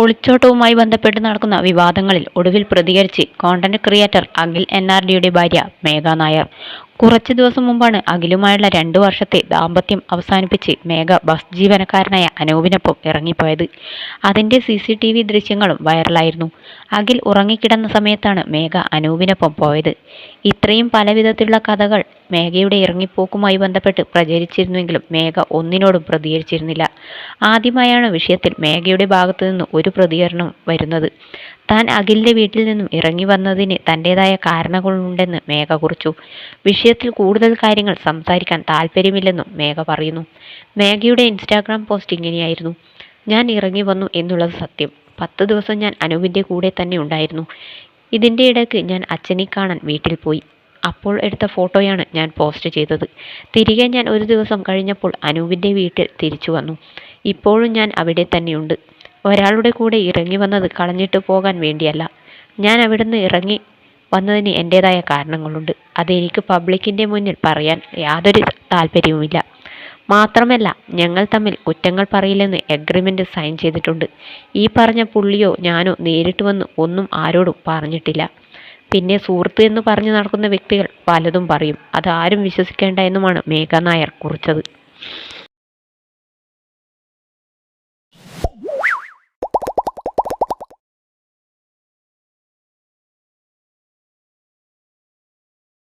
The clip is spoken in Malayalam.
ഒളിച്ചോട്ടവുമായി ബന്ധപ്പെട്ട് നടക്കുന്ന വിവാദങ്ങളിൽ ഒടുവിൽ പ്രതികരിച്ച് കോണ്ടന്റ് ക്രിയേറ്റർ അഖിൽ NRDയുടെ ഭാര്യ മേഘ നായർ. കുറച്ചു ദിവസം മുമ്പാണ് അഖിലുമായുള്ള 2 വർഷത്തെ ദാമ്പത്യം അവസാനിപ്പിച്ച് മേഘ ബസ് ജീവനക്കാരനായ അനൂപിനൊപ്പം ഇറങ്ങിപ്പോയത്. അതിന്റെ CCTV ദൃശ്യങ്ങളും വൈറലായിരുന്നു. അഖിൽ ഉറങ്ങിക്കിടന്ന സമയത്താണ് മേഘ അനൂപിനൊപ്പം പോയത്. ഇത്രയും പലവിധത്തിലുള്ള കഥകൾ മേഘയുടെ ഇറങ്ങിപ്പോക്കുമായി ബന്ധപ്പെട്ട് പ്രചരിച്ചിരുന്നുവെങ്കിലും മേഘ ഒന്നിനോടും പ്രതികരിച്ചിരുന്നില്ല. ആദ്യമായാണ് വിഷയത്തിൽ മേഘയുടെ ഭാഗത്തു നിന്ന് ഒരു പ്രതികരണം വരുന്നത്. താൻ അഖിലിന്റെ വീട്ടിൽ നിന്നും ഇറങ്ങി വന്നതിന് തൻ്റെതായ കാരണങ്ങളുണ്ടെന്ന് മേഘ കുറിച്ചു. വിഷയത്തിൽ കൂടുതൽ കാര്യങ്ങൾ സംസാരിക്കാൻ താല്പര്യമില്ലെന്നും മേഘ പറയുന്നു. മേഘയുടെ ഇൻസ്റ്റാഗ്രാം പോസ്റ്റ് ഇങ്ങനെയായിരുന്നു: ഞാൻ ഇറങ്ങി വന്നു എന്നുള്ളത് സത്യം. 10 ദിവസം ഞാൻ അനൂപിൻ്റെ കൂടെ തന്നെ ഉണ്ടായിരുന്നു. ഇതിൻ്റെ ഇടയ്ക്ക് ഞാൻ അച്ഛനെ കാണാൻ വീട്ടിൽ പോയി. അപ്പോൾ എടുത്ത ഫോട്ടോയാണ് ഞാൻ പോസ്റ്റ് ചെയ്തത്. തിരികെ ഞാൻ ഒരു ദിവസം കഴിഞ്ഞപ്പോൾ അനൂപിൻ്റെ വീട്ടിൽ തിരിച്ചു വന്നു. ഇപ്പോഴും ഞാൻ അവിടെ തന്നെയുണ്ട്. ഒരാളുടെ കൂടെ ഇറങ്ങി വന്നത് കളഞ്ഞിട്ട് പോകാൻ വേണ്ടിയല്ല. ഞാൻ അവിടുന്ന് ഇറങ്ങി വന്നതിന് എൻ്റെതായ കാരണങ്ങളുണ്ട്. അതെനിക്ക് പബ്ലിക്കിൻ്റെ മുന്നിൽ പറയാൻ യാതൊരു താല്പര്യവുമില്ല. മാത്രമല്ല, ഞങ്ങൾ തമ്മിൽ കുറ്റങ്ങൾ പറയില്ലെന്ന് എഗ്രിമെൻ്റ് സൈൻ ചെയ്തിട്ടുണ്ട്. ഈ പറഞ്ഞ പുള്ളിയോ ഞാനോ നേരിട്ട് വന്ന് ഒന്നും ആരോടും പറഞ്ഞിട്ടില്ല. പിന്നെ സുഹൃത്ത് എന്ന് പറഞ്ഞു നടക്കുന്ന വ്യക്തികൾ പലതും പറയും. അത് ആരും വിശ്വസിക്കേണ്ട എന്നുമാണ് മേഘ നായർ കുറിച്ചത്.